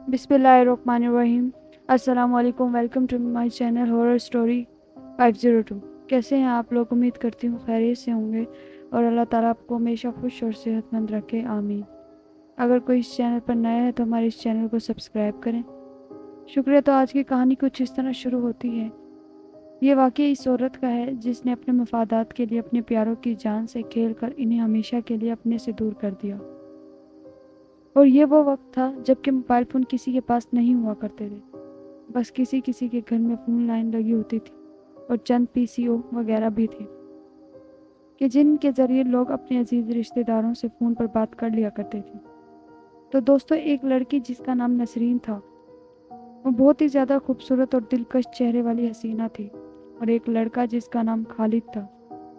बिस्मिल्लाहिर्रहमानिर्रहीम। अस्सलाम वालेकुम। Welcome to my channel horror story 502। कैसे हैं आप लोग? उम्मीद करती हूँ खैरियत से होंगे और अल्लाह ताला आपको हमेशा खुश और सेहतमंद रखे, आमीन। अगर कोई इस चैनल पर नया है तो हमारे इस चैनल को सब्सक्राइब करें। शुक्रिया। तो आज की कहानी कुछ इस तरह शुरू होती है। ये वाक़या इस औरत का है जिसने अपने मफादात के लिए अपने प्यारों की जान से खेल कर इन्हें हमेशा के लिए अपने से दूर कर दिया। और ये वो वक्त था जबकि मोबाइल फ़ोन किसी के पास नहीं हुआ करते थे। बस किसी किसी के घर में फ़ोन लाइन लगी होती थी और चंद पीसीओ वगैरह भी थे कि जिनके ज़रिए लोग अपने अजीज़ रिश्तेदारों से फ़ोन पर बात कर लिया करते थे। तो दोस्तों, एक लड़की जिसका नाम नसरीन था, वो बहुत ही ज़्यादा खूबसूरत और दिलकश चेहरे वाली हसीना थी। और एक लड़का जिसका नाम खालिद था,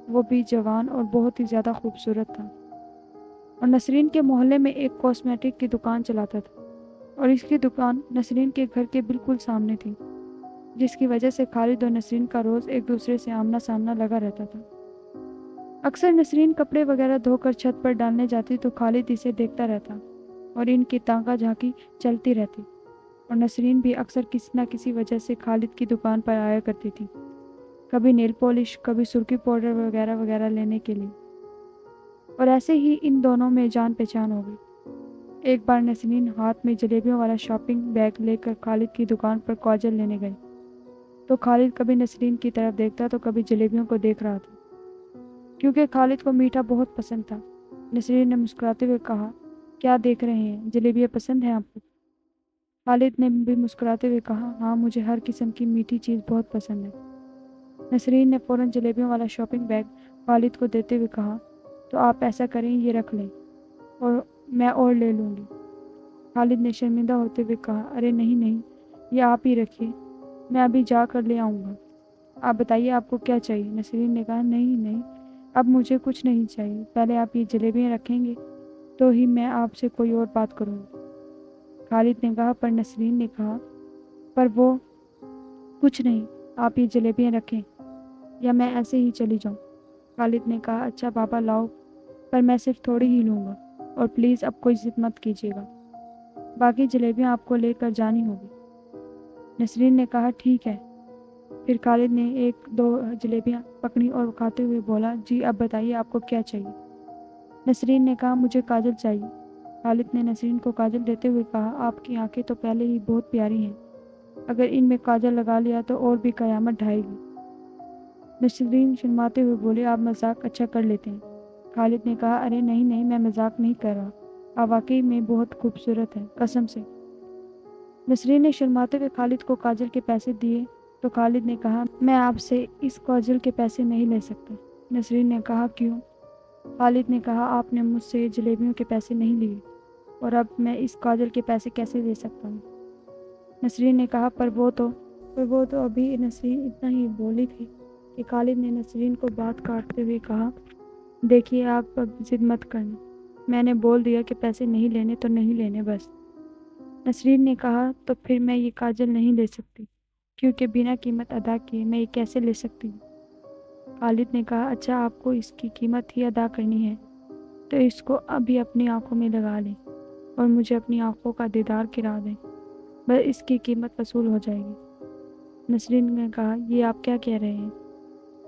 वो भी जवान और बहुत ही ज़्यादा खूबसूरत था। और नसरीन के मोहल्ले में एक कॉस्मेटिक की दुकान चलाता था और इसकी दुकान नसरीन के घर के बिल्कुल सामने थी, जिसकी वजह से खालिद और नसरीन का रोज़ एक दूसरे से आमना सामना लगा रहता था। अक्सर नसरीन कपड़े वगैरह धोकर छत पर डालने जाती तो खालिद इसे देखता रहता और इनकी ताका झांकी चलती रहती। और नसरीन भी अक्सर किसी न किसी वजह से खालिद की दुकान पर आया करती थी, कभी नेल पॉलिश, कभी सुर्खी पाउडर वगैरह वगैरह लेने के लिए। और ऐसे ही इन दोनों में जान पहचान हो गई। एक बार नसरीन हाथ में जलेबियों वाला शॉपिंग बैग लेकर खालिद की दुकान पर काजल लेने गई, तो खालिद कभी नसरीन की तरफ देखता तो कभी जलेबियों को देख रहा था, क्योंकि खालिद को मीठा बहुत पसंद था। नसरीन ने मुस्कुराते हुए कहा, क्या देख रहे हैं, जलेबियाँ पसंद हैं आपको? खालिद ने भी मुस्कुराते हुए कहा, हाँ, मुझे हर किस्म की मीठी चीज़ बहुत पसंद है। नसरीन ने फ़ौरन जलेबियों वाला शॉपिंग बैग खालिद को देते हुए कहा, तो आप ऐसा करें, ये रख लें और मैं और ले लूँगी। खालिद ने शर्मिंदा होते हुए कहा, अरे नहीं नहीं, ये आप ही रखिए, मैं अभी जा कर ले आऊँगा। आप बताइए आपको क्या चाहिए? नसरीन ने कहा, नहीं नहीं, अब मुझे कुछ नहीं चाहिए, पहले आप ये जलेबियाँ रखेंगे तो ही मैं आपसे कोई और बात करूँगी। खालिद ने कहा, पर नसरीन ने कहा, पर वो कुछ नहीं, आप ये जलेबियाँ रखें या मैं ऐसे ही चली जाऊँ। खालिद ने कहा, अच्छा बाबा लाओ, पर मैं सिर्फ थोड़ी ही लूँगा और प्लीज़ अब कोई ज़िद मत कीजिएगा, बाकी जलेबियाँ आपको लेकर जानी होगी। नसरीन ने कहा, ठीक है। फिर खालिद ने एक दो जलेबियाँ पकड़ी और खाते हुए बोला, जी अब बताइए आपको क्या चाहिए? नसरीन ने कहा, मुझे काजल चाहिए। खालिद ने नसरीन को काजल देते हुए कहा, आपकी आंखें तो पहले ही बहुत प्यारी हैं, अगर इनमें काजल लगा लिया तो और भी कयामत ढाएगी। नसरीन शर्माते हुए बोले, आप मजाक अच्छा कर लेते हैं। खालिद ने कहा, अरे नहीं नहीं, मैं मजाक नहीं कर रहा, आप वाकई में बहुत खूबसूरत हैं, कसम से। नसरीन ने शर्माते हुए खालिद को काजल के पैसे दिए तो खालिद ने कहा, मैं आपसे इस काजल के पैसे नहीं ले सकता। नसरीन ने कहा, क्यों? खालिद ने कहा, आपने मुझसे जलेबियों के पैसे नहीं लिए और अब मैं इस काजल के पैसे कैसे दे सकता हूँ? नसरीन ने कहा, पर वो तो अभी नसरीन इतना ही बोली थी कि खालिद ने नसरीन को बात काटते हुए कहा, देखिए आप अब जिद मत करना, मैंने बोल दिया कि पैसे नहीं लेने तो नहीं लेने, बस। नसरीन ने कहा, तो फिर मैं ये काजल नहीं ले सकती, क्योंकि बिना कीमत अदा किए मैं ये कैसे ले सकती हूँ? खालिद ने कहा, अच्छा आपको इसकी कीमत ही अदा करनी है तो इसको अभी अपनी आंखों में लगा लें और मुझे अपनी आंखों का दीदार करा दें, बस इसकी कीमत वसूल हो जाएगी। नसरीन ने कहा, ये आप क्या कह रहे हैं?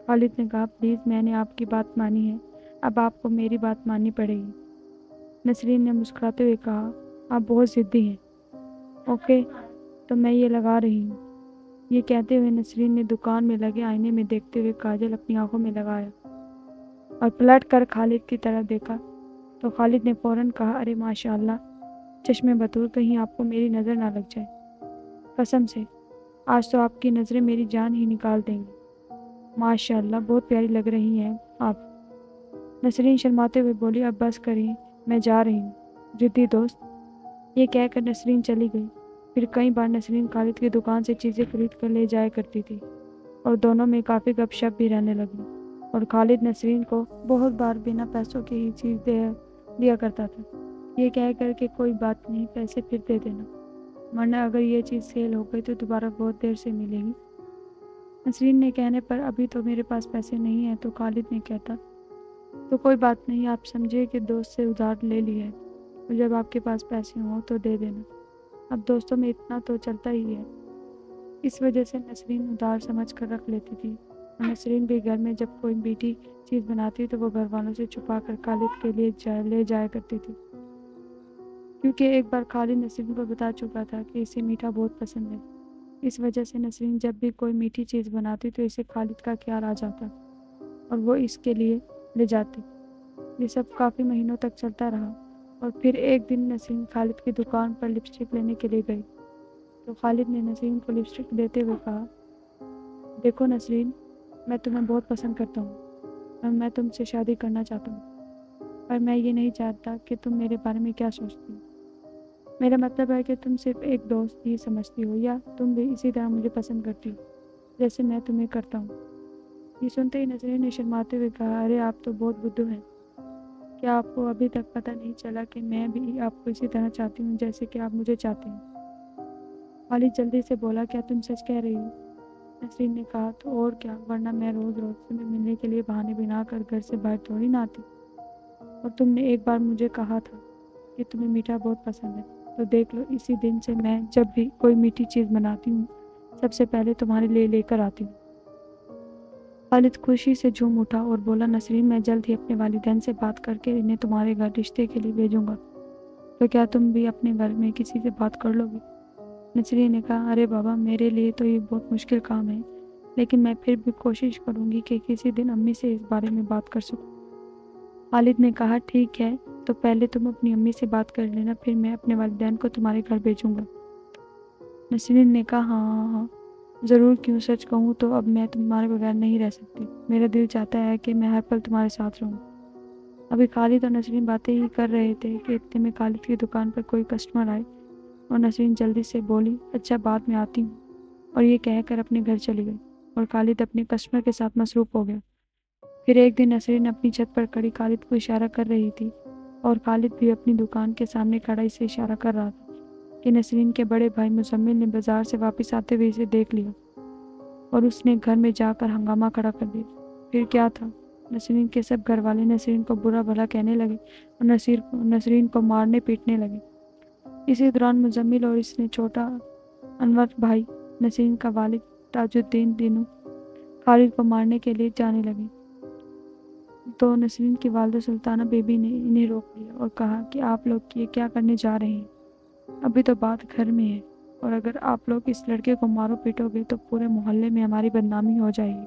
खालिद ने कहा, प्लीज़, मैंने आपकी बात मानी है, अब आपको मेरी बात माननी पड़ेगी। नसरीन ने मुस्कुराते हुए कहा, आप बहुत ज़िद्दी हैं। ओके, तो मैं ये लगा रही हूँ। ये कहते हुए नसरीन ने दुकान में लगे आईने में देखते हुए काजल अपनी आंखों में लगाया और पलट कर खालिद की तरफ देखा तो खालिद ने फौरन कहा, अरे माशाल्लाह, चश्मे बतूर, कहीं आपको मेरी नज़र ना लग जाए। कसम से, आज तो आपकी नज़रें मेरी जान ही निकाल देंगी। माशाल्लाह, बहुत प्यारी लग रही हैं आप। नसरीन शर्माते हुए बोली, अब बस करिए, मैं जा रही हूँ, जिद्दी दोस्त। ये कहकर नसरीन चली गई। फिर कई बार नसरीन खालिद की दुकान से चीज़ें खरीद कर ले जाया करती थी और दोनों में काफ़ी गपशप भी रहने लगी। और खालिद नसरीन को बहुत बार बिना पैसों की ही चीज़ दे दिया करता था, ये कह कर के कोई बात नहीं, पैसे फिर दे देना, वरना अगर ये चीज़ सेल हो गई तो दोबारा बहुत देर से मिलेगी। नसरीन ने कहने पर, अभी तो मेरे पास पैसे नहीं हैं, तो खालिद ने कहता, तो कोई बात नहीं, आप समझिए कि दोस्त से उधार ले लिया है और जब आपके पास पैसे हों तो दे देना। اب دوستوں میں اتنا تو چلتا ہی ہے۔ اس وجہ سے نسرین ادار سمجھ کر رکھ لیتی تھی، اور نسرین بھی گھر میں جب کوئی میٹھی چیز بناتی تو وہ گھر والوں سے چھپا کر خالد کے لیے لے جایا کرتی تھی، کیونکہ ایک بار خالد نسرین کو بتا چکا تھا کہ اسے میٹھا بہت پسند ہے۔ اس وجہ سے نسرین جب بھی کوئی میٹھی چیز بناتی تو اسے خالد کا خیال آ جاتا اور وہ اس کے لیے لے جاتی۔ یہ سب کافی مہینوں تک چلتا رہا، اور پھر ایک دن نسرین خالد کی دکان پر لپسٹک لینے کے لیے گئی تو خالد نے نسرین کو لپسٹک دیتے ہوئے کہا، دیکھو نسرین، میں تمہیں بہت پسند کرتا ہوں اور میں تم سے شادی کرنا چاہتا ہوں، پر میں یہ نہیں چاہتا کہ تم میرے بارے میں کیا سوچتی ہو۔ میرا مطلب ہے کہ تم صرف ایک دوست ہی سمجھتی ہو، یا تم بھی اسی طرح مجھے پسند کرتی ہو جیسے میں تمہیں کرتا ہوں۔ یہ سنتے ہی نسرین نے شرماتے ہوئے کہا، ارے آپ تو بہت بدھو ہیں، کیا آپ کو ابھی تک پتہ نہیں چلا کہ میں بھی آپ کو اسی طرح چاہتی ہوں جیسے کہ آپ مجھے چاہتے ہیں۔ خالد جلدی سے بولا، کیا تم سچ کہہ رہی ہو؟ نسرین نے کہا، تو اور کیا، ورنہ میں روز روز تمہیں ملنے کے لیے بہانے بنا کر گھر سے باہر تھوڑی نہ آتی، اور تم نے ایک بار مجھے کہا تھا کہ تمہیں میٹھا بہت پسند ہے، تو دیکھ لو اسی دن سے میں جب بھی کوئی میٹھی چیز بناتی ہوں سب سے پہلے تمہارے لیے لے کر آتی ہوں۔ خالد خوشی سے جھوم اٹھا اور بولا، نسرین، میں جلد ہی اپنے والدین سے بات کر کے انہیں تمہارے گھر رشتے کے لیے بھیجوں گا، تو کیا تم بھی اپنے گھر میں کسی سے بات کر لو گی؟ نسرین نے کہا، ارے بابا، میرے لیے تو یہ بہت مشکل کام ہے، لیکن میں پھر بھی کوشش کروں گی کہ کسی دن امی سے اس بارے میں بات کر سکوں۔ خالد نے کہا، ٹھیک ہے، تو پہلے تم اپنی امی سے بات کر لینا، پھر میں اپنے والدین کو تمہارے گھر بھیجوں گا۔ نسرین نے کہا، ہاں، ضرور، کیوں، سچ کہوں تو اب میں تمہارے بغیر نہیں رہ سکتی، میرا دل چاہتا ہے کہ میں ہر پل تمہارے ساتھ رہوں۔ ابھی خالد اور نسرین باتیں ہی کر رہے تھے کہ اتنے میں خالد کی دکان پر کوئی کسٹمر آئے، اور نسرین جلدی سے بولی، اچھا، بعد میں آتی ہوں، اور یہ کہہ کر اپنے گھر چلی گئی، اور خالد اپنے کسٹمر کے ساتھ مصروف ہو گیا۔ پھر ایک دن نسرین اپنی چھت پر کھڑی خالد کو اشارہ کر رہی تھی، اور خالد بھی اپنی دکان کے سامنے کھڑا اسے اشارہ کر رہا تھا کہ نسرین کے بڑے بھائی مزمل نے بازار سے واپس آتے ہوئے اسے دیکھ لیا، اور اس نے گھر میں جا کر ہنگامہ کھڑا کر دیا۔ پھر کیا تھا، نسرین کے سب گھر والے نسرین کو برا بھلا کہنے لگے اور نسرین کو مارنے پیٹنے لگے۔ اسی دوران مزمل اور اس نے چھوٹا انور بھائی نسرین کا والد تاج الدین دونوں خالد کو مارنے کے لیے جانے لگے، تو نسرین کی والدہ سلطانہ بیبی نے انہیں روک لیا اور کہا کہ آپ لوگ یہ کیا کرنے جا رہے ہیں، ابھی تو بات گھر میں ہے، اور اگر آپ لوگ اس لڑکے کو مارو پیٹو گے تو پورے محلے میں ہماری بدنامی ہو جائے گی،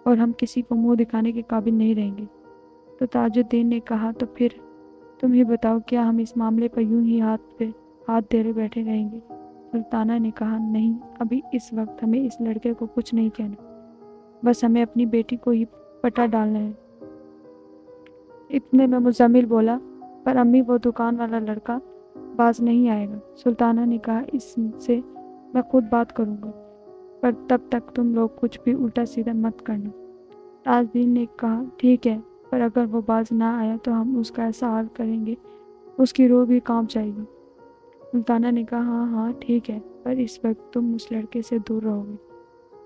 اور ہم کسی کو منہ دکھانے کے قابل نہیں رہیں گے۔ تو تاج الدین نے کہا، تو پھر تم ہی بتاؤ، کیا ہم اس معاملے پر یوں ہی ہاتھ دھیرے بیٹھے رہیں گے؟ سلطانہ نے کہا، نہیں، ابھی اس وقت ہمیں اس لڑکے کو کچھ نہیں کہنا، بس ہمیں اپنی بیٹی کو ہی پٹا ڈالنا ہے۔ اتنے میں مزمل بولا، پر امی، وہ دکان والا لڑکا باز نہیں آئے گا۔ سلطانہ نے کہا، اس سے میں خود بات کروں گا، پر تب تک تم لوگ کچھ بھی الٹا سیدھا مت کرنا۔ تاج الدین نے کہا، ٹھیک ہے، پر اگر وہ باز نہ آیا تو ہم اس کا ایسا حال کریں گے اس کی روح بھی کانپ جائے گی۔ سلطانہ نے کہا، ہاں ہاں ٹھیک ہے، پر اس وقت تم اس لڑکے سے دور رہو گے۔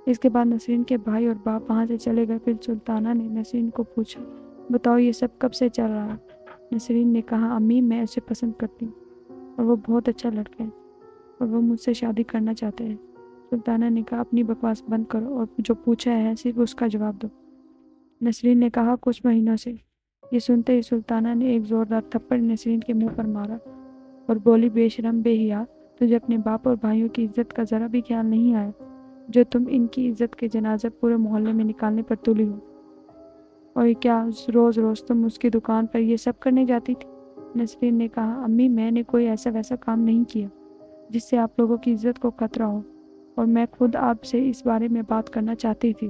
اس کے بعد نسرین کے بھائی اور باپ وہاں سے چلے گئے۔ پھر سلطانہ نے نسرین کو پوچھا، بتاؤ یہ سب کب سے چل رہا ہے؟ نسرین نے کہا، امی، میں اسے پسند کرتی ہوں، اور وہ بہت اچھا لڑکا ہے، اور وہ مجھ سے شادی کرنا چاہتا ہے۔ سلطانہ نے کہا، اپنی بکواس بند کرو اور جو پوچھا ہے صرف اس کا جواب دو۔ نسرین نے کہا، کچھ مہینوں سے۔ یہ سنتے ہی سلطانہ نے ایک زوردار تھپڑ نسرین کے منہ پر مارا اور بولی، بے شرم، بے حیا، تجھے اپنے باپ اور بھائیوں کی عزت کا ذرا بھی خیال نہیں آیا، جو تم ان کی عزت کے جنازہ پورے محلے میں نکالنے پر تلی ہو، اور کیا روز روز تم اس کی دکان پر یہ سب کرنے جاتی تھی؟ نسرین نے کہا، امی، میں نے کوئی ایسا ویسا کام نہیں کیا جس سے آپ لوگوں کی عزت کو خطرہ ہو، اور میں خود آپ سے اس بارے میں بات کرنا چاہتی تھی۔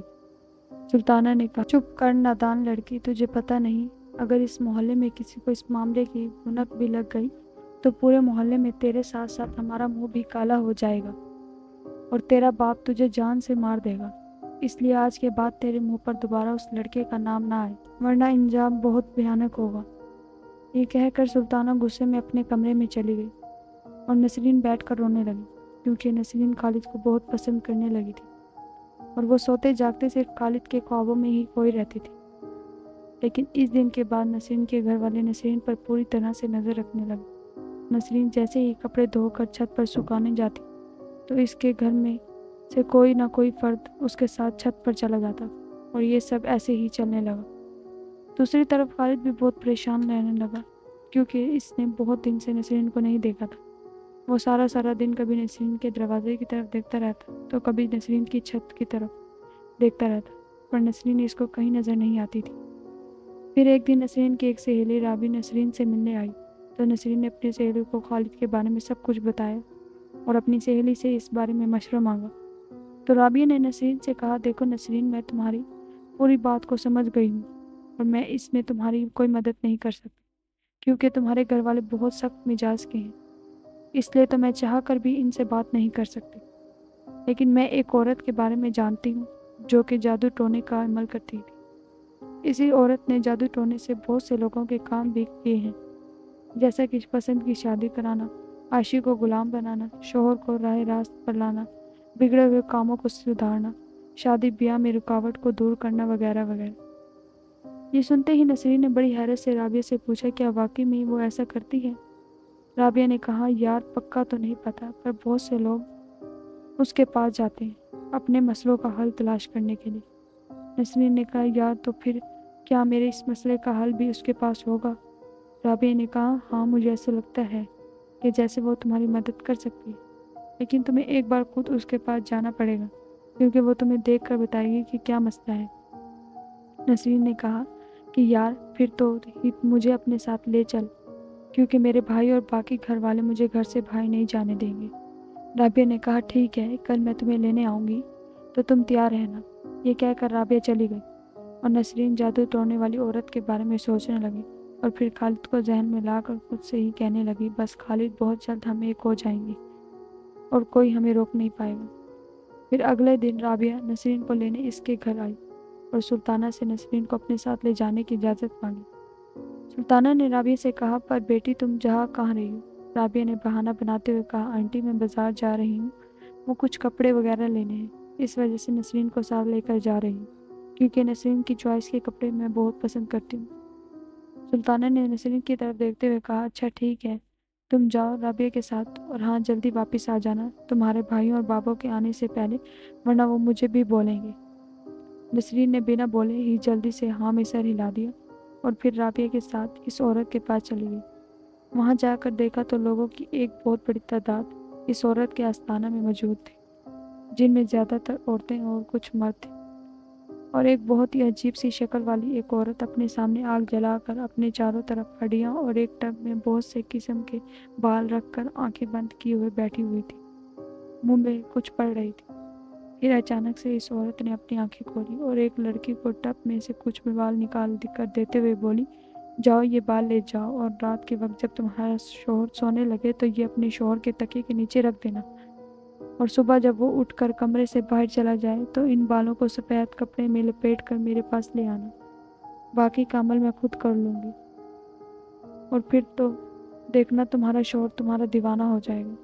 سلطانہ نے کہا، چپ کر نادان لڑکی، تجھے پتہ نہیں، اگر اس محلے میں کسی کو اس معاملے کی بھنک بھی لگ گئی تو پورے محلے میں تیرے ساتھ ساتھ ہمارا منہ بھی کالا ہو جائے گا، اور تیرا باپ تجھے جان سے مار دے گا، اس لیے آج کے بعد تیرے منہ پر دوبارہ اس لڑکے کا نام نہ آئے، ورنہ انجام بہت بھیانک ہوگا۔ یہ کہہ کر سلطانہ غصے میں اپنے کمرے میں چلی گئی، اور نسرین بیٹھ کر رونے لگی، کیونکہ نسرین خالد کو بہت پسند کرنے لگی تھی، اور وہ سوتے جاگتے صرف خالد کے خوابوں میں ہی کھوئی رہتی تھی۔ لیکن اس دن کے بعد نسرین کے گھر والے نسرین پر پوری طرح سے نظر رکھنے لگے، नसरीन जैसे ही कपड़े धोकर छत पर सुखाने जाती तो इसके घर में से कोई ना कोई फर्द उसके साथ छत पर चला जाता और ये सब ऐसे ही चलने लगा। दूसरी तरफ खालिद भी बहुत परेशान रहने लगा क्योंकि इसने बहुत दिन से नसरीन को नहीं देखा था। वो सारा दिन कभी नसरीन के दरवाजे की तरफ देखता रहता तो कभी नसरीन की छत की तरफ देखता रहता, पर नसरीन इसको कहीं नज़र नहीं आती थी। फिर एक दिन नसरीन की एक सहेली राबी नसरीन से मिलने आई तो नसरीन ने अपनी सहेली को खालिद के बारे में सब कुछ बताया और अपनी सहेली से इस बारे में मशवरा मांगा। तो राबिया ने नसरीन से कहा, देखो नसरीन, मैं तुम्हारी पूरी बात को समझ गई हूँ और मैं इसमें तुम्हारी कोई मदद नहीं कर सकती क्योंकि तुम्हारे घर वाले बहुत सख्त मिजाज के हैं, इसलिए तो मैं चाह कर भी इनसे बात नहीं कर सकती। लेकिन मैं एक औरत के बारे में जानती हूँ जो कि जादू टोने का अमल करती थी। इसी औरत ने जादू टोने से बहुत से लोगों के काम भी किए हैं, जैसा कि पसंद की शादी कराना, आशिक को गुलाम बनाना, शोहर को राह रास्त पर लाना, बिगड़े हुए कामों को सुधारना, शादी ब्याह में रुकावट को दूर करना वगैरह वगैरह। ये सुनते ही नसरीन ने बड़ी हैरत से राबिया से पूछा, क्या वाकई में वो ऐसा करती है? राबिया ने कहा, यार पक्का तो नहीं पता, पर बहुत से लोग उसके पास जाते हैं अपने मसलों का हल तलाश करने के लिए। नसरीन ने कहा, यार तो फिर क्या मेरे इस मसले का हल भी उसके पास होगा? राबिया ने कहा, हाँ मुझे ऐसा लगता है कि जैसे वो तुम्हारी मदद कर सकती है, लेकिन तुम्हें एक बार खुद उसके पास जाना पड़ेगा क्योंकि वो तुम्हें देख कर बताएगी कि क्या मसला है। नसरीन ने कहा कि यार फिर तो मुझे अपने साथ ले चल क्योंकि मेरे भाई और बाकी घर वाले मुझे घर से बाहर नहीं जाने देंगे। राबिया ने कहा, ठीक है, कल मैं तुम्हें लेने आऊँगी तो तुम तैयार रहना। ये कहकर राबिया चली गई और नसरीन जादू तोड़ने वाली औरत के बारे में सोचने लगी और फिर खालिद को जहन में लाकर खुद से ही कहने लगी, बस खालिद बहुत जल्द हम एक हो जाएंगे और कोई हमें रोक नहीं पाएगा। फिर अगले दिन राबिया नसरीन को लेने इसके घर आई और सुल्ताना से नसरीन को अपने साथ ले जाने की इजाज़त मांगी। सुल्ताना ने राबिया से कहा, पर बेटी तुम जहाँ कहाँ रही हो? राबिया ने बहाना बनाते हुए कहा, आंटी मैं बाजार जा रही हूँ, वो कुछ कपड़े वगैरह लेने हैं, इस वजह से नसरीन को साथ लेकर जा रही हूँ क्योंकि नसरीन की चॉइस के कपड़े मैं बहुत पसंद करती हूँ। सुल्ताना ने नसरीन की तरफ देखते हुए कहा, अच्छा ठीक है, तुम जाओ राबिया के साथ और हाँ जल्दी वापस आ जाना तुम्हारे भाइयों और बाबों के आने से पहले, वरना वो मुझे भी बोलेंगे। नसरीन ने बिना बोले ही जल्दी से हाँ में सर हिला दिया और फिर राबिया के साथ इस औरत के पास चली गई। वहाँ जाकर देखा तो लोगों की एक बहुत बड़ी तादाद इस औरत के आस्थाना में मौजूद थी, जिनमें ज़्यादातर औरतें और कुछ मर्द थे। और एक बहुत ही अजीब सी शक्ल वाली एक औरत अपने सामने आग जलाकर अपने चारों तरफ हड्डियाँ और एक टब में बहुत से किस्म के बाल रखकर आंखें बंद किए हुए बैठी हुई थी, मुंह में कुछ पड़ रही थी। फिर अचानक से इस औरत ने अपनी आंखें खोली और एक लड़की को टब में से कुछ बाल निकाल कर देते हुए बोली, जाओ ये बाल ले जाओ और रात के वक्त जब तुम्हारा शोहर सोने लगे तो ये अपने शोहर के तकिए के नीचे रख देना और सुबह जब वो उठकर कमरे से बाहर चला जाए तो इन बालों को सफ़ेद कपड़े में लपेट कर मेरे पास ले आना। बाकी का अमल मैं खुद कर लूँगी और फिर तो देखना तुम्हारा शोहर तुम्हारा दीवाना हो जाएगा।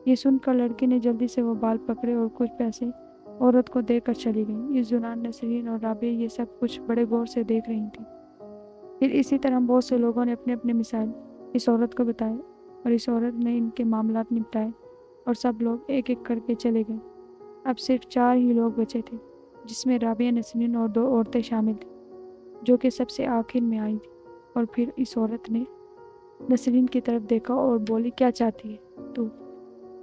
ये सुनकर लड़की ने जल्दी से वो बाल पकड़े और कुछ पैसे औरत को देकर चली गई। इस दौरान नसरीन और राबिया ये सब कुछ बड़े गौर से देख रही थी। फिर इसी तरह बहुत से लोगों ने अपने अपने मिसाइल इस औरत को बताए और इस औरत ने इनके मामलात निपटाए और सब लोग एक एक करके चले गए। अब सिर्फ 4 ही लोग बचे थे, जिसमें राबिया, नसरीन और 2 औरतें शामिल थी, जो कि सबसे आखिर में आई थी। और फिर इस औरत ने नसरीन की तरफ देखा और बोली, क्या चाहती है तू?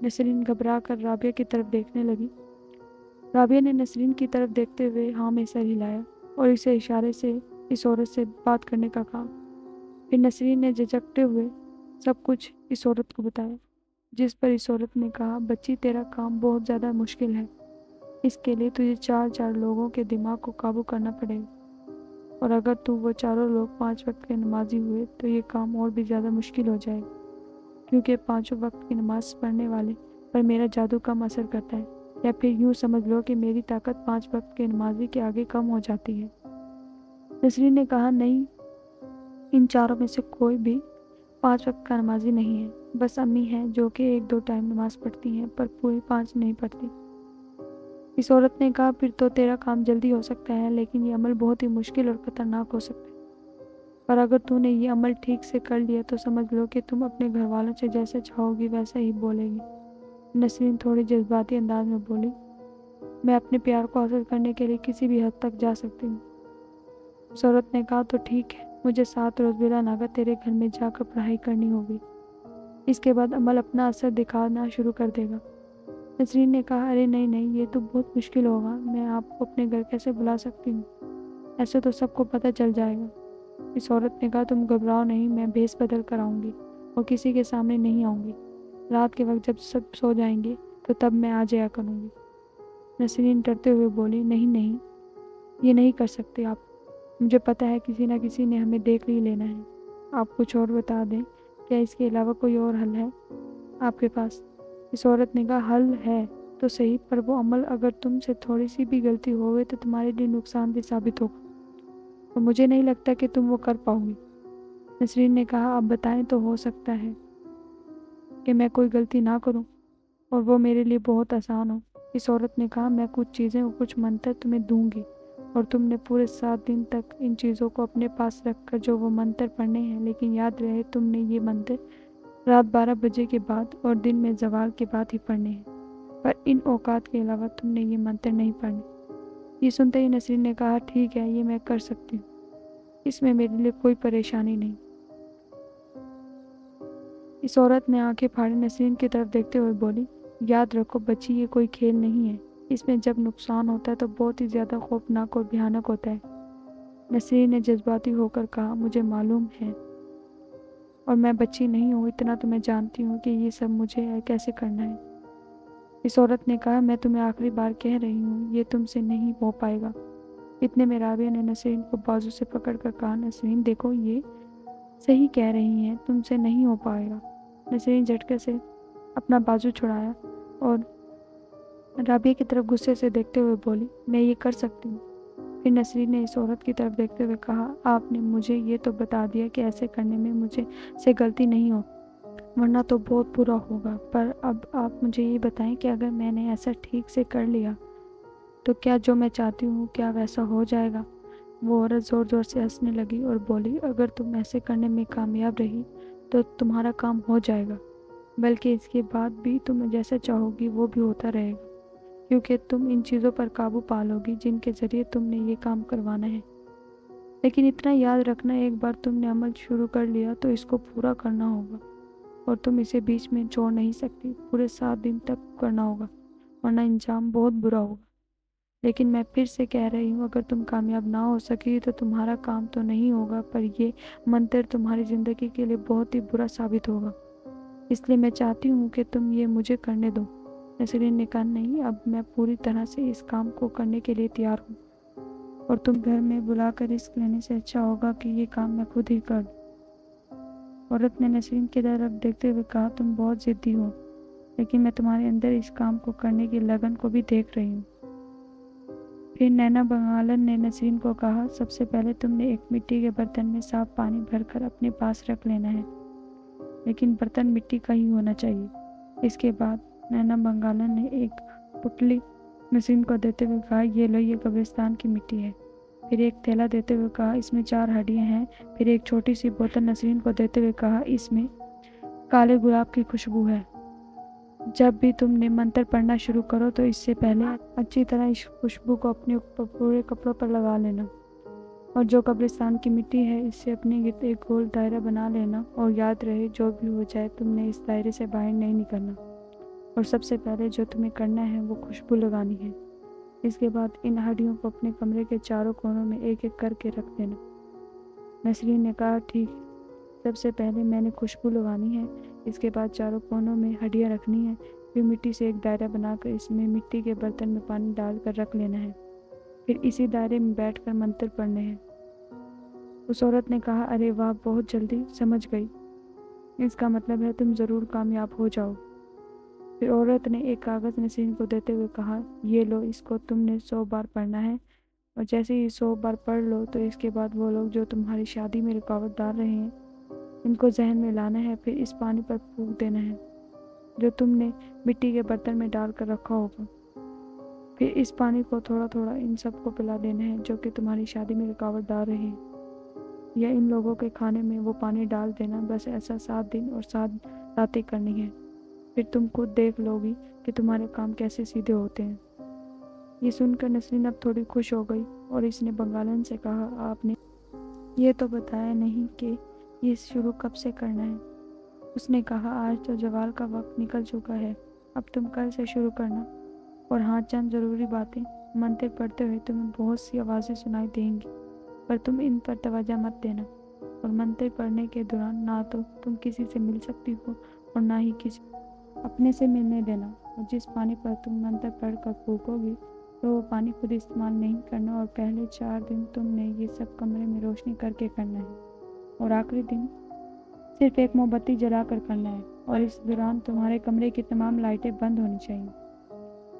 नसरीन घबरा कर राबिया की तरफ देखने लगी। राबिया ने नसरीन की तरफ देखते हुए हाँ में सर हिलाया और इसे इशारे से इस औरत से बात करने का कहा। फिर नसरीन ने झिझकते हुए सब कुछ इस औरत को बताया, जिस पर इस औरत ने कहा, बच्ची तेरा काम बहुत ज़्यादा मुश्किल है, इसके लिए तुझे 4 लोगों के दिमाग को काबू करना पड़ेगा और अगर तू वो चारों लोग 5 वक्त के नमाजी हुए तो ये काम और भी ज़्यादा मुश्किल हो जाएगा क्योंकि 5 वक्त की नमाज पढ़ने वाले पर मेरा जादू कम असर करता है, या फिर यूँ समझ लो कि मेरी ताकत 5 वक्त के नमाजी के आगे कम हो जाती है। नसरीन ने कहा, नहीं, इन चारों में से कोई भी 5 वक्त का नमाजी नहीं है, बस अम्मी हैं जो कि 1-2 टाइम नमाज पढ़ती हैं पर पूरे 5 नहीं पढ़ती। इस औरत ने कहा, फिर तो तेरा काम जल्दी हो सकता है, लेकिन ये अमल बहुत ही मुश्किल और ख़तरनाक हो सकता है। पर अगर तूने ये अमल ठीक से कर लिया तो समझ लो कि तुम अपने घर वालों से जैसे चाहोगी वैसा ही बोलेगी। नसरीन थोड़ी जज्बाती अंदाज में बोली, मैं अपने प्यार को हासिल करने के लिए किसी भी हद तक जा सकती हूँ। उस औरत ने कहा, तो ठीक है, मुझे 7 रोज बिला नागा तेरे घर में जाकर पढ़ाई करनी होगी। इसके बाद अमल अपना असर दिखाना शुरू कर देगा। नसरीन ने कहा, अरे नहीं नहीं, ये तो बहुत मुश्किल होगा, मैं आपको अपने घर कैसे बुला सकती हूँ, ऐसे तो सबको पता चल जाएगा। इस औरत ने कहा, तुम घबराओ नहीं, मैं भेस बदल कर आऊँगी और किसी के सामने नहीं आऊँगी। रात के वक्त जब सब सो जाएंगे तो तब मैं आ जाया करूँगी। नसरीन डरते हुए बोली, नहीं नहीं, ये नहीं कर सकते आप, मुझे पता है किसी न किसी ने हमें देख ही लेना है। आप कुछ और बता दें, क्या इसके अलावा कोई और हल है आपके पास? इस औरत ने कहा, हल है तो सही, पर वो अमल अगर तुमसे थोड़ी सी भी गलती होवे तो तुम्हारे लिए नुकसानदेह साबित होगा और मुझे नहीं लगता कि तुम वो कर पाओगी। नसरीन ने कहा, आप बताएं तो हो सकता है कि मैं कोई गलती ना करूं और वो मेरे लिए बहुत आसान हो। इस औरत ने कहा, मैं कुछ चीज़ें और कुछ मंत्र तुम्हें दूंगी और तुमने पूरे 7 दिन तक इन चीज़ों को अपने पास रखकर जो वो मंत्र पढ़ने हैं, लेकिन याद रहे तुमने ये मंत्र रात 12 बजे के बाद और दिन में ज़वाल के बाद ही पढ़ने हैं, पर इन औकात के अलावा तुमने ये मंत्र नहीं पढ़ने। ये सुनते ही नसरीन ने कहा, ठीक है, ये मैं कर सकती हूँ, इसमें मेरे लिए कोई परेशानी नहीं। इस औरत ने आंखें फाड़े नसरीन की तरफ देखते हुए बोली, याद रखो बच्ची, ये कोई खेल नहीं है, इसमें जब नुकसान होता है तो बहुत ही ज़्यादा खौफनाक और भयानक होता है। नसरीन ने जज्बाती होकर कहा, मुझे मालूम है और मैं बच्ची नहीं हूँ, इतना तो मैं जानती हूँ कि ये सब मुझे कैसे करना है। इस औरत ने कहा, मैं तुम्हें आखिरी बार कह रही हूँ, ये तुमसे नहीं हो पाएगा। इतने में राबिया ने नसरीन को बाजू से पकड़कर कहा, नसरीन देखो, ये सही कह रही हैं, तुमसे नहीं हो पाएगा। नसरीन झटके से अपना बाजू छुड़ाया और राबिया की तरफ गुस्से से देखते हुए बोली, मैं ये कर सकती हूँ। फिर नसरीन ने इस औरत की तरफ देखते हुए कहा, आपने मुझे ये तो बता दिया कि ऐसे करने में मुझे से गलती नहीं हो, वरना तो बहुत बुरा होगा, पर अब आप मुझे ये बताएं कि अगर मैंने ऐसा ठीक से कर लिया तो क्या जो मैं चाहती हूँ क्या वैसा हो जाएगा? वो औरत ज़ोर ज़ोर से हंसने लगी और बोली, अगर तुम ऐसे करने में कामयाब रही तो तुम्हारा काम हो जाएगा, बल्कि इसके बाद भी तुम जैसा चाहोगी वो भी होता रहेगा, क्योंकि तुम इन चीज़ों पर काबू पा लोगी जिनके ज़रिए तुमने ये काम करवाना है। लेकिन इतना याद रखना, एक बार तुमने अमल शुरू कर लिया तो इसको पूरा करना होगा और तुम इसे बीच में छोड़ नहीं सकती, पूरे 7 दिन तक करना होगा, वरना अंजाम बहुत बुरा होगा। लेकिन मैं फिर से कह रही हूँ, अगर तुम कामयाब ना हो सकी तो तुम्हारा काम तो नहीं होगा, पर ये मंत्र तुम्हारी ज़िंदगी के लिए बहुत ही बुरा साबित होगा, इसलिए मैं चाहती हूँ कि तुम ये मुझे करने दो। नसरीन ने कहा, नहीं, अब मैं पूरी तरह से इस काम को करने के लिए तैयार हूँ और तुम घर में बुलाकर रिस्क लेने से अच्छा होगा कि ये काम मैं खुद ही कर दूँ। औरत ने नसरीन की तरफ देखते हुए कहा, तुम बहुत ज़िद्दी हो, लेकिन मैं तुम्हारे अंदर इस काम को करने की लगन को भी देख रही हूँ। फिर नैना बंगालन ने नसरीन को कहा, सबसे पहले तुमने एक मिट्टी के बर्तन में साफ पानी भरकर अपने पास रख लेना है, लेकिन बर्तन मिट्टी का ही होना चाहिए। इसके बाद नैना बंगालन ने एक पुतली नसरीन को देते हुए कहा, ये लो, ये कब्रिस्तान की मिट्टी है। फिर एक थैला देते हुए कहा, इसमें 4 हड्डियाँ हैं। फिर एक छोटी सी बोतल नसरीन को देते हुए कहा, इसमें काले गुलाब की खुशबू है। जब भी तुमने मंत्र पढ़ना शुरू करो तो इससे पहले अच्छी तरह इस खुशबू को अपने पूरे कपड़ों पर लगा लेना और जो कब्रिस्तान की मिट्टी है इससे अपने गिर्द एक गोल दायरा बना लेना और याद रहे जो भी हो जाए तुमने इस दायरे से बाहर नहीं निकलना और सबसे पहले जो तुम्हें करना है वो खुशबू लगानी है। इसके बाद इन हड्डियों को अपने कमरे के चारों कोनों में एक एक करके रख देना। नसरीन ने कहा, ठीक, सबसे पहले मैंने खुशबू लगानी है, इसके बाद चारों कोनों में हड्डियाँ रखनी है, फिर मिट्टी से एक दायरा बनाकर इसमें मिट्टी के बर्तन में पानी डालकर रख लेना है, फिर इसी दायरे में बैठकर मंत्र पढ़ने हैं। उस औरत ने कहा, अरे वाह, बहुत जल्दी समझ गई, इसका मतलब है तुम ज़रूर कामयाब हो जाओ। फिर औरत ने एक कागज़ नसरीन को देते हुए कहा, ये लो, इसको तुमने 100 बार पढ़ना है और जैसे ही 100 बार पढ़ लो तो इसके बाद वो लोग जो तुम्हारी शादी में रुकावट डाल रहे हैं इनको जहन में लाना है, फिर इस पानी पर फूंक देना है जो तुमने मिट्टी के बर्तन में डाल कर रखा होगा। फिर इस पानी को थोड़ा थोड़ा इन सबको पिला देना है जो कि तुम्हारी शादी में रुकावट डाल रहे हैं। یا ان لوگوں کے کھانے میں وہ پانی ڈال دینا، بس ایسا 7 دن اور 7 راتیں کرنی ہے، پھر تم خود دیکھ لو گی کہ تمہارے کام کیسے سیدھے ہوتے ہیں۔ یہ سن کر نسرین اب تھوڑی خوش ہو گئی اور اس نے بنگالن سے کہا، آپ نے یہ تو بتایا نہیں کہ یہ شروع کب سے کرنا ہے۔ اس نے کہا، آج تو زوال کا وقت نکل چکا ہے، اب تم کل سے شروع کرنا۔ اور ہاں، چند ضروری باتیں، منتر پڑھتے ہوئے تمہیں بہت سی آوازیں سنائی دیں گی، پر تم ان پر توجہ مت دینا، اور منتر پڑھنے کے دوران نہ تو تم کسی سے مل سکتی ہو اور نہ ہی کسی اپنے سے ملنے دینا، اور جس پانی پر تم منتر پڑھ کر پھونکو گی تو وہ پانی خود استعمال نہیں کرنا، اور پہلے 4 دن تم نے یہ سب کمرے میں روشنی کر کے کرنا ہے، اور آخری دن صرف ایک موم بتی جلا کر کرنا ہے، اور اس دوران تمہارے کمرے کی تمام لائٹیں بند ہونی چاہیے۔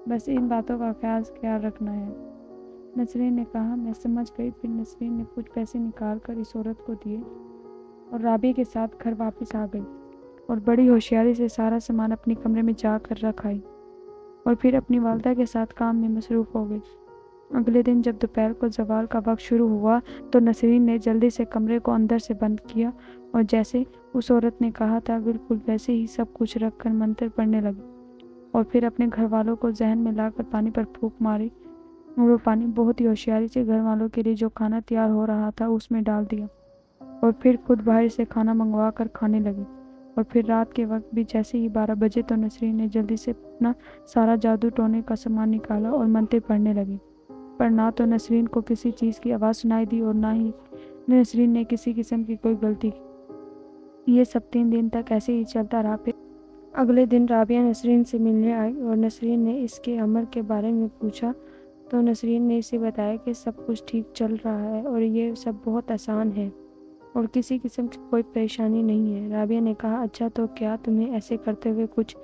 بس ان باتوں کا خیال رکھنا ہے۔ نسرین نے کہا، میں سمجھ گئی۔ پھر نسرین نے کچھ پیسے نکال کر اس عورت کو دیے اور رابعہ کے ساتھ گھر واپس آ گئی، اور بڑی ہوشیاری سے سارا سامان اپنے کمرے میں جا کر رکھ آئی، اور پھر اپنی والدہ کے ساتھ کام میں مصروف ہو گئی۔ اگلے دن جب دوپہر کو زوال کا وقت شروع ہوا تو نسرین نے جلدی سے کمرے کو اندر سے بند کیا، اور جیسے اس عورت نے کہا تھا بالکل ویسے ہی سب کچھ رکھ کر منتر پڑھنے لگی، اور پھر اپنے گھر والوں کو ذہن میں لا کر پانی پر پھونک ماری، اور وہ پانی بہت ہی ہوشیاری سے گھر والوں کے لیے جو کھانا تیار ہو رہا تھا اس میں ڈال دیا، اور پھر خود باہر سے کھانا منگوا کر کھانے لگی۔ اور پھر رات کے وقت بھی جیسے ہی 12 بجے تو نسرین نے جلدی سے اپنا سارا جادو ٹونے کا سامان نکالا اور منتر پڑھنے لگی، پر نہ تو نسرین کو کسی چیز کی آواز سنائی دی اور نہ ہی نسرین نے کسی قسم کی کوئی غلطی کی۔ یہ سب 3 دن تک ایسے ہی چلتا رہا۔ پھر اگلے دن رابعہ نسرین سے ملنے آئی اور نسرین نے اس کے عمل کے بارے میں پوچھا تو نسرین نے اسے بتایا کہ سب کچھ ٹھیک چل رہا ہے اور یہ سب بہت آسان ہے اور کسی قسم کی کوئی پریشانی نہیں ہے۔ رابعہ نے کہا، اچھا تو کیا تمہیں ایسے کرتے ہوئے کچھ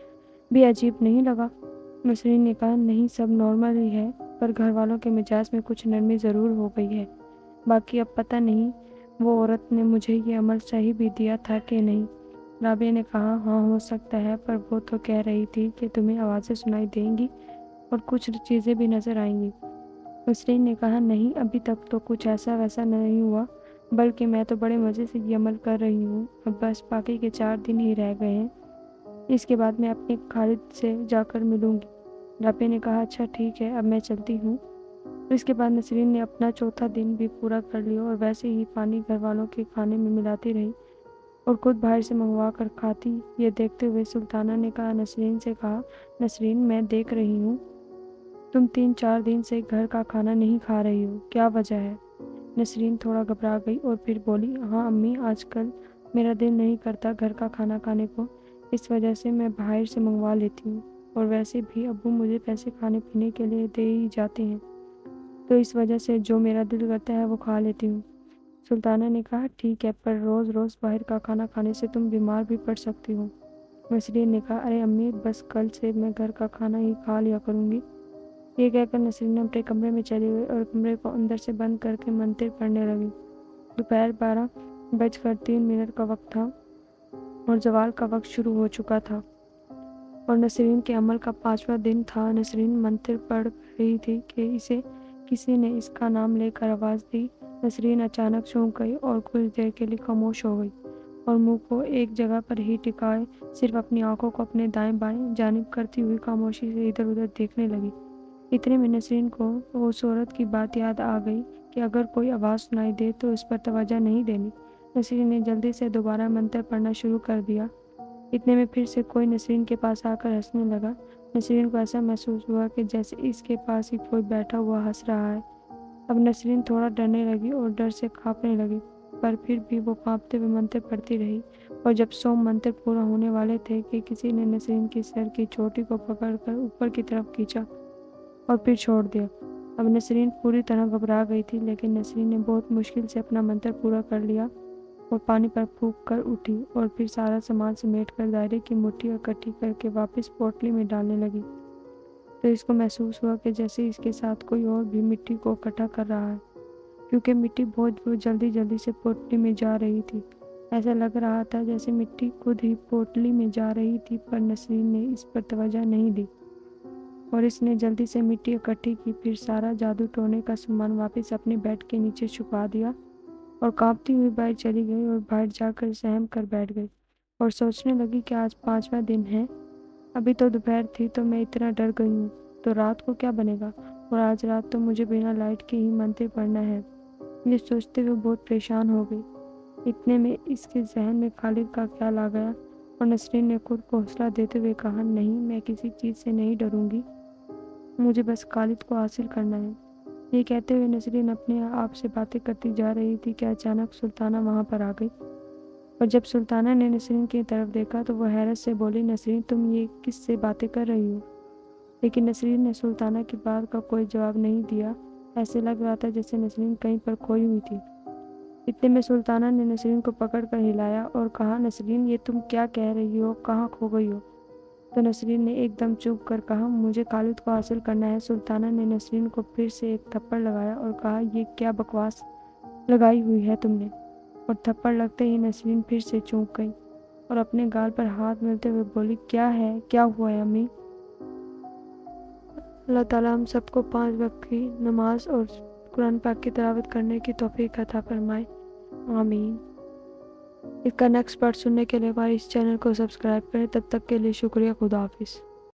بھی عجیب نہیں لگا؟ نسرین نے کہا، نہیں، سب نارمل ہی ہے، پر گھر والوں کے مزاج میں کچھ نرمی ضرور ہو گئی ہے، باقی اب پتہ نہیں وہ عورت نے مجھے یہ عمل صحیح بھی دیا تھا کہ نہیں۔ رابعہ نے کہا، ہاں ہو سکتا ہے، پر وہ تو کہہ رہی تھی کہ تمہیں آوازیں سنائی دیں گی اور کچھ چیزیں بھی نظر آئیں گی۔ نسرین نے کہا، نہیں، ابھی تک تو کچھ ایسا ویسا نہیں ہوا، بلکہ میں تو بڑے مزے سے یہ عمل کر رہی ہوں، اب بس باقی کے 4 دن ہی رہ گئے ہیں، اس کے بعد میں اپنے خالد سے جا کر ملوں گی۔ رابعہ نے کہا، اچھا ٹھیک ہے، اب میں چلتی ہوں۔ اس کے بعد نسرین نے اپنا 4تھا دن بھی پورا کر لیا اور ویسے ہی پانی گھر والوں کے کھانے میں ملاتی رہی اور خود باہر سے منگوا کر کھاتی۔ یہ دیکھتے ہوئے سلطانہ نے نسرین سے کہا، نسرین، میں دیکھ رہی ہوں تم 3-4 دن سے گھر کا کھانا نہیں کھا رہی ہو، کیا وجہ ہے؟ نسرین تھوڑا گھبرا گئی اور پھر بولی، ہاں امی، آج کل میرا دل نہیں کرتا گھر کا کھانا کھانے کو، اس وجہ سے میں باہر سے منگوا لیتی ہوں، اور ویسے بھی ابو مجھے پیسے کھانے پینے کے لیے دے ہی جاتے ہیں، تو اس وجہ سے جو میرا دل کرتا ہے وہ کھا لیتی ہوں۔ سلطانہ نے کہا، ٹھیک ہے، پر روز روز باہر کا کھانا کھانے سے تم بیمار بھی پڑ سکتی ہو۔ نسرین نے کہا، ارے امی، بس کل سے میں گھر کا کھانا ہی کھا لیا کروں گی۔ یہ کہہ کر نسرین اپنے کمرے میں چلی گئی اور کمرے کو اندر سے بند کر کے منتر پڑھنے لگی۔ دوپہر 12:03 کا وقت تھا اور زوال کا وقت شروع ہو چکا تھا اور نسرین کے عمل کا 5واں دن تھا۔ نسرین منتر پڑھ رہی تھی کہ اسے کسی نے اس کا نام لے کر آواز دی۔ نسرین اچانک چونک گئی اور کچھ دیر کے لیے خاموش ہو گئی اور منہ کو ایک جگہ پر ہی ٹکائے صرف اپنی آنکھوں کو اپنے دائیں بائیں جانب کرتی ہوئی خاموشی سے ادھر ادھر دیکھنے لگی۔ اتنے میں نسرین کو اس عورت کی بات یاد آ گئی کہ اگر کوئی آواز سنائی دے تو اس پر توجہ نہیں دینی۔ نسرین نے جلدی سے دوبارہ منتر پڑھنا شروع کر دیا۔ اتنے میں پھر سے کوئی نسرین کے پاس آ کر ہنسنے لگا۔ نسرین کو ایسا محسوس ہوا کہ جیسے اس کے پاس ہی کوئی بیٹھا ہوا ہنس رہا ہے۔ اب نسرین تھوڑا ڈرنے لگی اور ڈر سے کانپنے لگی، پر پھر بھی وہ کانپتے ہوئے منتر پڑھتی رہی، اور جب 100 منتر پورا ہونے والے تھے کہ کسی نے نسرین کی سر کی چوٹی کو پکڑ کر اوپر کی طرف کھینچا اور پھر چھوڑ دیا۔ اب نسرین پوری طرح گھبرا گئی تھی، لیکن نسرین نے بہت مشکل سے اپنا منتر پورا کر لیا اور پانی پر پھونک کر اٹھی اور پھر سارا سامان سمیٹ کر دائرے کی مٹھی اکٹھی کر کے واپس پوٹلی میں ڈالنے لگی، تو اس کو محسوس ہوا کہ جیسے اس کے ساتھ کوئی اور بھی مٹی کو اکٹھا کر رہا ہے، کیونکہ مٹی بہت جلدی جلدی سے پوٹلی میں جا رہی تھی۔ ایسا لگ رہا تھا جیسے مٹی خود ہی پوٹلی میں جا رہی تھی، پر نسرین نے اس پر توجہ نہیں دی اور اس نے جلدی سے مٹی اکٹھی کی، پھر سارا جادو ٹونے کا سامان واپس اپنے بیڈ کے نیچے چھپا دیا اور کانپتی ہوئی باہر چلی گئی اور باہر جا کر سہم کر بیٹھ گئی اور سوچنے لگی کہ آج 5واں دن ہے، ابھی تو دوپہر تھی تو میں اتنا ڈر گئی ہوں، تو رات کو کیا بنے گا، اور آج رات تو مجھے بنا لائٹ کے ہی منتر پڑھنا ہے۔ یہ سوچتے ہوئے بہت پریشان ہو گئی۔ اتنے میں اس کے ذہن میں خالد کا خیال آ گیا اور نسرین نے خود کو حوصلہ دیتے ہوئے کہا، نہیں، میں کسی چیز سے نہیں ڈروں گی، مجھے بس خالد کو حاصل کرنا ہے۔ یہ کہتے ہوئے نسرین اپنے آپ سے باتیں کرتی جا رہی تھی کہ اچانک سلطانہ وہاں پر آ گئی، اور جب سلطانہ نے نسرین کی طرف دیکھا تو وہ حیرت سے بولی، نسرین، تم یہ کس سے باتیں کر رہی ہو؟ لیکن نسرین نے سلطانہ کی بات کا کوئی جواب نہیں دیا، ایسے لگ رہا تھا جیسے نسرین کہیں پر کھوئی ہوئی تھی۔ اتنے میں سلطانہ نے نسرین کو پکڑ کر ہلایا اور کہا، نسرین، یہ تم کیا کہہ رہی ہو، کہاں کھو گئی ہو؟ تو نسرین نے ایک دم چپ کر کہا، مجھے خالد کو حاصل کرنا ہے۔ سلطانہ نے نسرین کو پھر سے ایک تھپڑ لگایا اور کہا، یہ کیا بکواس لگائی ہوئی ہے تم نے؟ اور تھپڑ لگتے ہی نسرین پھر سے چونک گئی اور اپنے گال پر ہاتھ ملتے ہوئے بولی، کیا ہے، کیا ہوا ہے امی؟ اللہ تعالیٰ ہم سب کو 5 وقت کی نماز اور قرآن پاک کی تلاوت کرنے کی توفیق عطا فرمائے، آمین۔ اس کا نیکسٹ پارٹ سننے کے لیے ہمارے اس چینل کو سبسکرائب کریں۔ تب تک کے لیے شکریہ، خدا حافظ۔